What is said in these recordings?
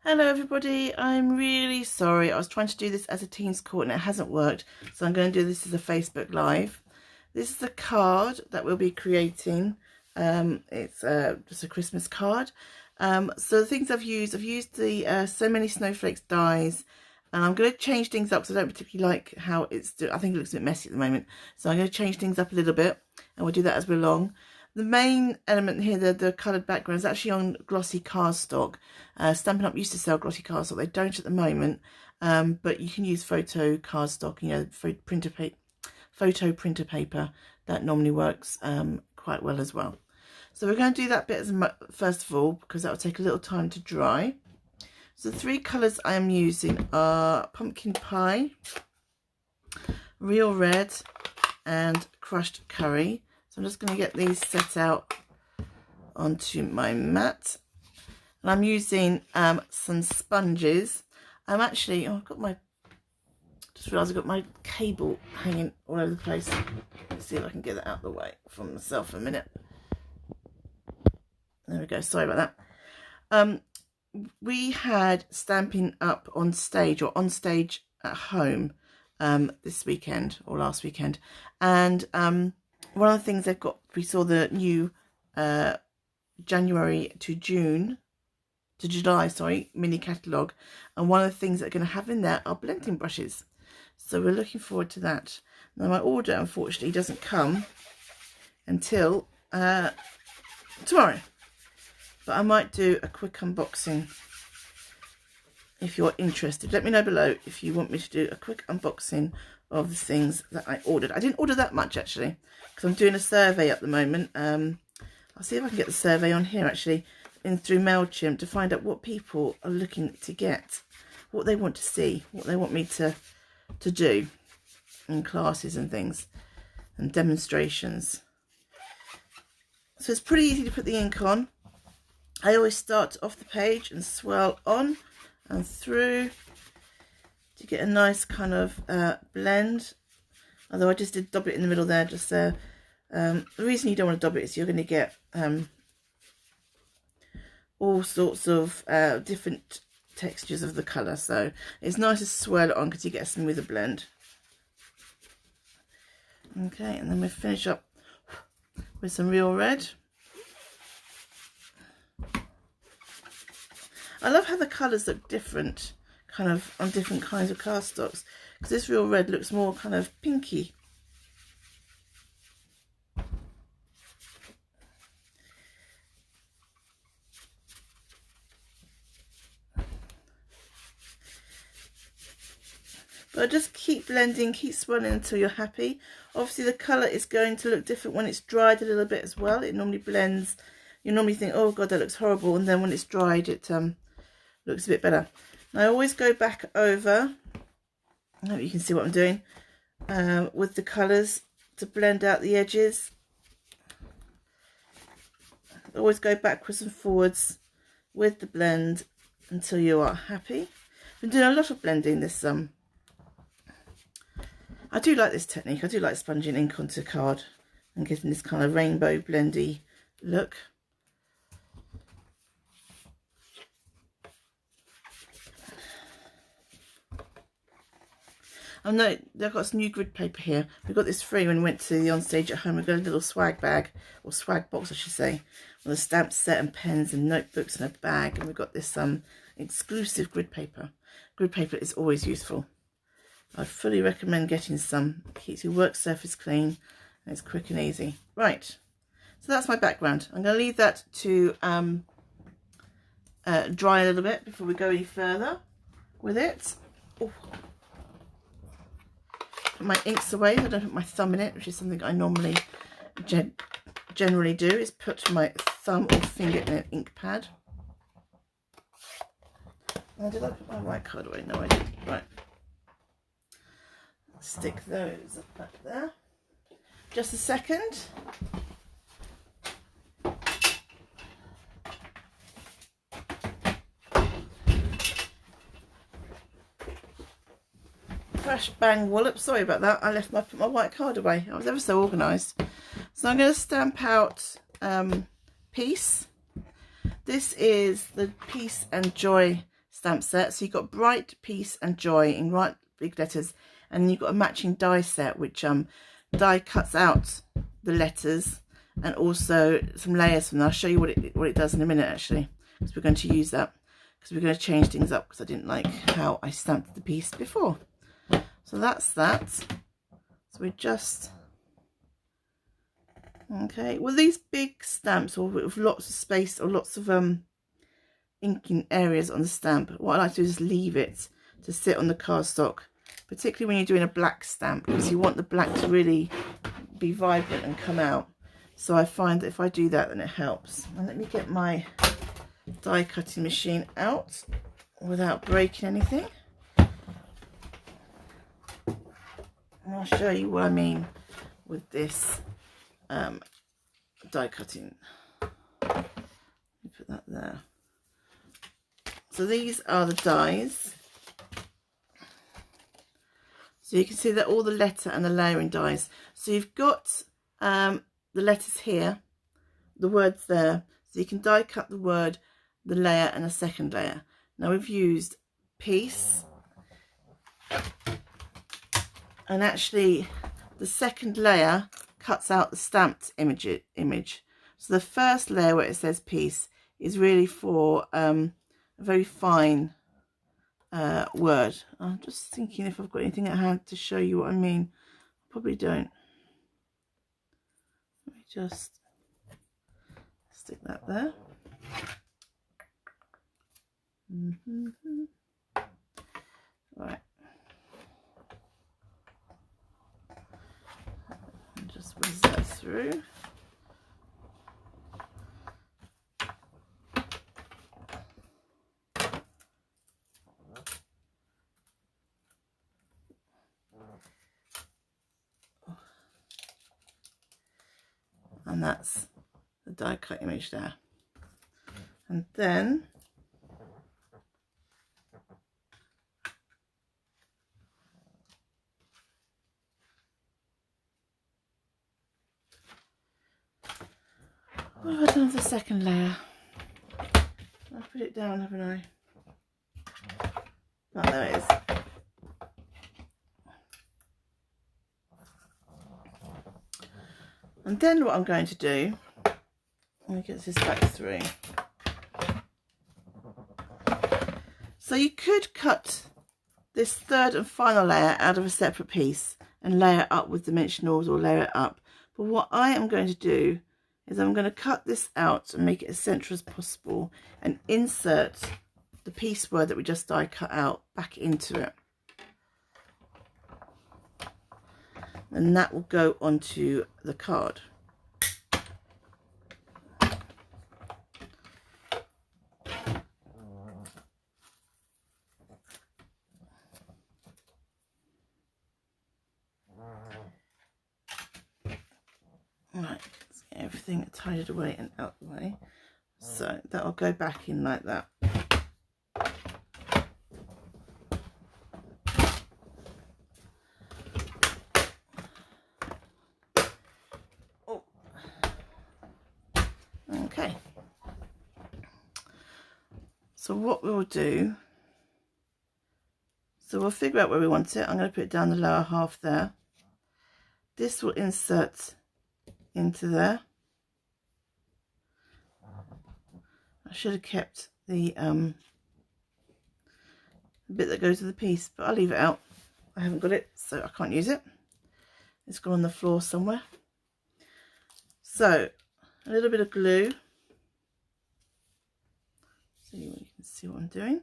Hello everybody, I'm really sorry. I was trying to do this as a Teams call and it hasn't worked, so I'm going to do this as a Facebook Live. This is the card that we'll be creating. It's just a Christmas card. So the things I've used the So Many Snowflakes dies, and I'm going to change things up because I don't particularly like how it's I think it looks a bit messy at the moment. So I'm going to change things up a little bit, and we'll do that as we're along. The main element here, the coloured background, is actually on glossy cardstock. Stampin' Up used to sell glossy cardstock. They don't at the moment, but you can use photo cardstock, you know, photo printer paper. That normally works quite well as well. So we're going to do that bit first of all, because that will take a little time to dry. So the three colours I am using are Pumpkin Pie, Real Red, and Crushed Curry. So I'm just going to get these set out onto my mat. And I'm using some sponges. I'm actually, I've got my, just realised I've got my cable hanging all over the place. Let's see if I can get that out of the way from myself for a minute. There we go, sorry about that. We had Stampin' Up on stage, or on stage at home, this weekend, or last weekend. And one of the things they've got, we saw the new January to July, sorry, mini catalogue, and one of the things they're going to have in there are blending brushes. So we're looking forward to that. Now my order unfortunately doesn't come until tomorrow, but I might do a quick unboxing if you're interested. Let me know below if you want me to do a quick unboxing of the things that I ordered. I didn't order that much actually, because I'm doing a survey at the moment. I'll see if I can get the survey on here actually, through MailChimp, to find out what people are looking to get, what they want to see, what they want me to do in classes and things and demonstrations. So it's pretty easy to put the ink on. I always start off the page and swirl on and through to get a nice kind of blend. Although I just did dab it in the middle there, just there. The reason you don't want to dab it is you're going to get all sorts of different textures of the colour. So it's nice to swirl it on because you get a smoother blend. Okay, and then we finish up with some Real Red. I love how the colours look different, kind of on different kinds of cardstocks, because this Real Red looks more kind of pinky. But just keep blending, keep swirling until you're happy. Obviously the colour is going to look different when it's dried a little bit as well. It normally blends. You normally think, oh god, that looks horrible, and then when it's dried it looks a bit better. And I always go back over, I hope you can see what I'm doing, with the colours to blend out the edges. Always go backwards and forwards with the blend until you are happy. I've been doing a lot of blending this I do like this technique. I do like sponging ink onto card and getting this kind of rainbow blendy look. I know they've got some new grid paper here. We got this free when we went to the On Stage at Home. We got a little swag bag, or swag box I should say, with a stamp set and pens and notebooks and a bag. And we've got this exclusive grid paper. Grid paper is always useful. I'd fully recommend getting some. It keeps your work surface clean and it's quick and easy. Right, so that's my background. I'm going to leave that to dry a little bit before we go any further with it. Ooh. Put my inks away. I don't put my thumb in it, which is something I normally generally do, is put my thumb or finger in an ink pad. Oh, did I put my white card away? No, I didn't. Right. Stick those up there. Just a second. Crash bang wallop. Sorry about that. I put my white card away. I was ever so organised. So I'm going to stamp out Peace. This is the Peace and Joy stamp set. So you've got bright, peace and joy in right big letters, and you've got a matching die set which die cuts out the letters and also some layers from there. I'll show you what it does in a minute actually, because we're going to use that, because we're going to change things up because I didn't like how I stamped the piece before. So that's that. So we just, okay, well these big stamps or with lots of space or lots of inking areas on the stamp, what I like to do is leave it to sit on the cardstock, particularly when you're doing a black stamp, because you want the black to really be vibrant and come out. So I find that if I do that, then it helps. And let me get my die cutting machine out without breaking anything, and I'll show you what I mean with this die cutting. Let me put that there. So these are the dies. So you can see that all the letter and the layering dies. So you've got the letters here, the words there. So you can die cut the word, the layer and a second layer. Now we've used peace, and actually the second layer cuts out the stamped image. So the first layer where it says peace is really for a very fine word. I'm just thinking if I've got anything at hand to show you what I mean. Probably don't. Let me just stick that there. Right. And just whiz that through. And that's the die cut image there. And then what have I done with the second layer? I've put it down, haven't I? Oh, there it is. And then what I'm going to do, let me get this back through. So you could cut this third and final layer out of a separate piece and layer it up with dimensionals or layer it up. But what I am going to do is I'm going to cut this out and make it as central as possible and insert the piece word that we just die cut out back into it. And that will go onto the card. Right, let's get everything tidied away and out the way. So that'll go back in like that. Oh. Okay. So what we'll do, so we'll figure out where we want it. I'm going to put it down the lower half there. This will insert into there. I should have kept the bit that goes to the piece, but I'll leave it out. I haven't got it, so I can't use it. It's gone on the floor somewhere. So a little bit of glue, so you can see what I'm doing.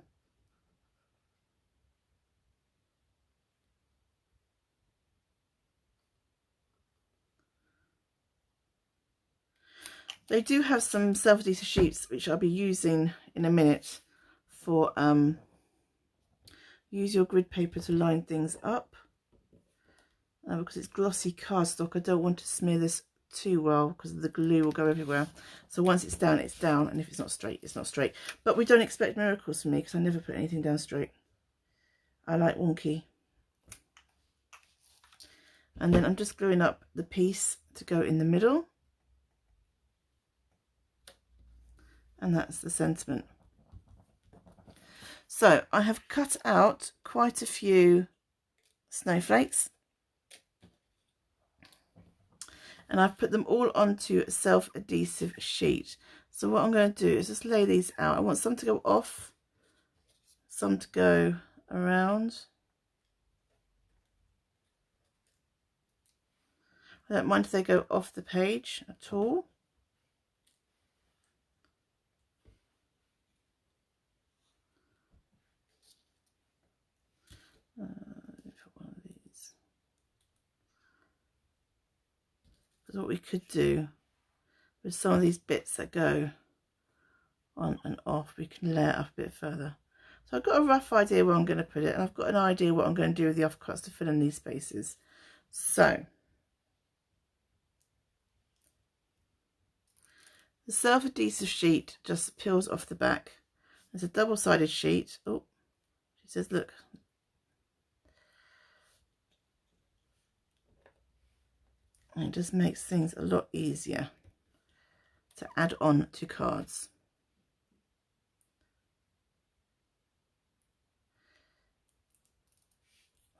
They do have some self-adhesive sheets which I'll be using in a minute for use your grid paper to line things up. Because it's glossy cardstock, I don't want to smear this too well because the glue will go everywhere. So once it's down, and if it's not straight, it's not straight. But we don't expect miracles from me because I never put anything down straight. I like wonky. And then I'm just gluing up the piece to go in the middle. And that's the sentiment. So I have cut out quite a few snowflakes and I've put them all onto a self-adhesive sheet. So what I'm going to do is just lay these out. I want some to go off, some to go around. I don't mind if they go off the page at all. Put one of these. Because what we could do with some of these bits that go on and off, we can layer up a bit further. So I've got a rough idea where I'm going to put it, and I've got an idea what I'm going to do with the offcuts to fill in these spaces. So the self-adhesive sheet just peels off the back. It's a double-sided sheet. Oh, she says, look. And it just makes things a lot easier to add on to cards.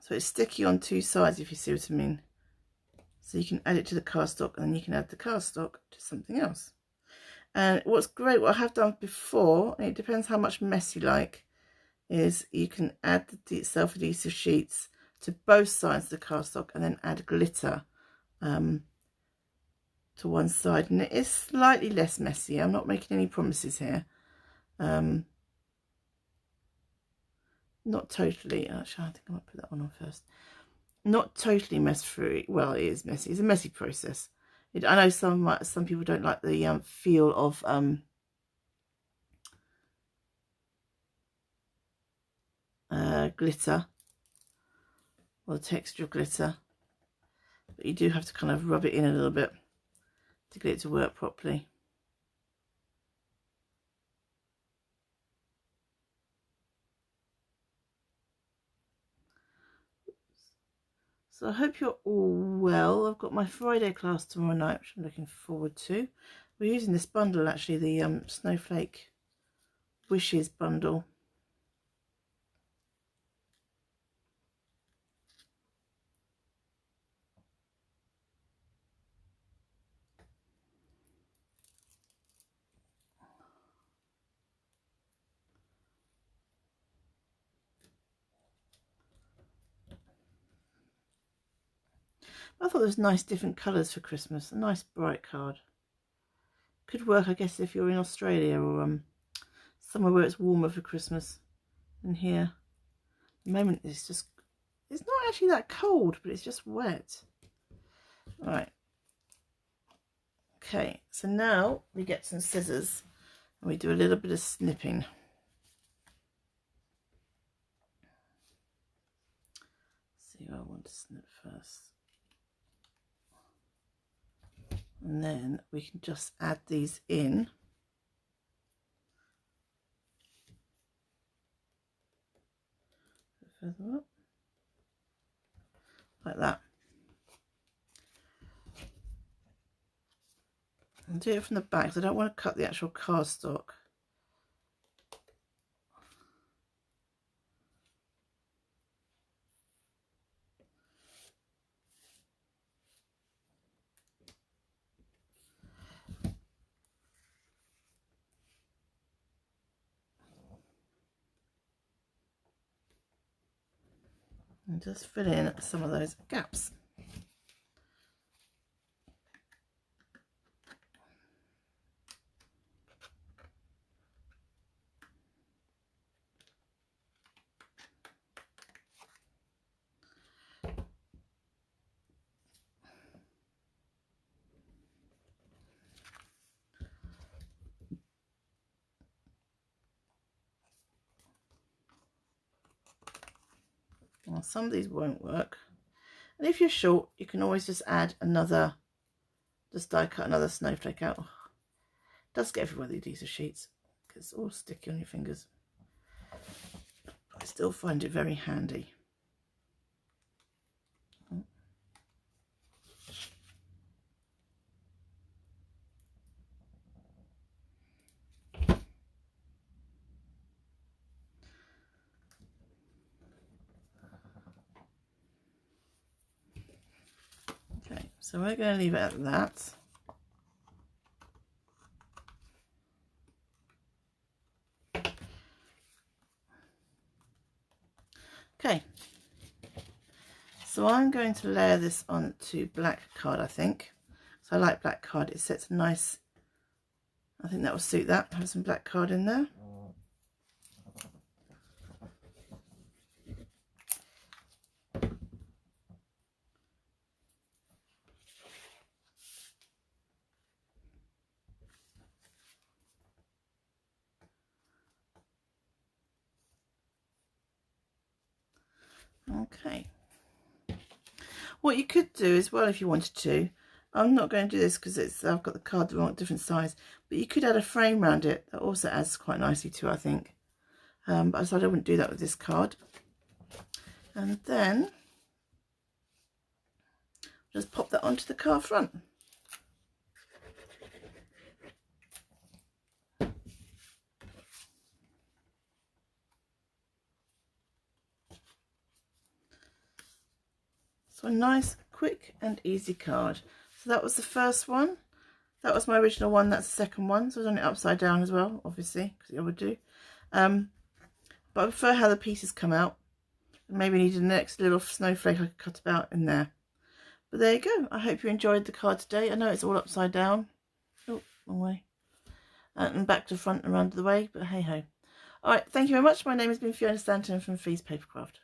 So it's sticky on two sides, if you see what I mean. So you can add it to the cardstock, and then you can add the cardstock to something else. And what's great, what I have done before, and it depends how much mess you like, is you can add the self-adhesive sheets to both sides of the cardstock and then add glitter to one side, and it is slightly less messy. I'm not making any promises here. Not totally. Actually, I think I might put that one on first. Not totally mess free. Well, it is messy. It's a messy process. I know some people don't like the feel of glitter, or the texture of glitter, but you do have to kind of rub it in a little bit to get it to work properly. So I hope you're all well. I've got my Friday class tomorrow night, which I'm looking forward to. We're using this bundle, actually, the Snowflake Wishes bundle. I thought there was nice different colours for Christmas. A nice bright card. Could work, I guess, if you're in Australia or somewhere where it's warmer for Christmas than here. At the moment it's not actually that cold, but it's just wet. Right. Okay, so now we get some scissors and we do a little bit of snipping. See who I want to snip first. And then we can just add these in. Further up. Like that. And do it from the back, because I don't want to cut the actual cardstock. And just fill in some of those gaps. Well, some of these won't work, and if you're short, you can always just add another, just die cut another snowflake out. It does get everywhere, the adhesive sheets, because it's all sticky on your fingers. I still find it very handy. So we're going to leave it at that. Okay, so I'm going to layer this onto black card, I think. So I like black card, it sets a nice, I think that will suit that, have some black card in there. Okay. What you could do as well, if you wanted to, I'm not going to do this because I've got the card the wrong different size, but you could add a frame around it. That also adds quite nicely to it, I think. But I decided I wouldn't do that with this card. And then just pop that onto the card front. So a nice, quick and easy card. So that was the first one. That was my original one. That's the second one. So I've done it upside down as well, obviously, because I would do. But I prefer how the pieces come out. Maybe need the next little snowflake I could cut about in there. But there you go. I hope you enjoyed the card today. I know it's all upside down. Oh, wrong way. And back to front and around the way, but hey ho. Alright, thank you very much. My name has been Fiona Stanton from Fee's Papercraft.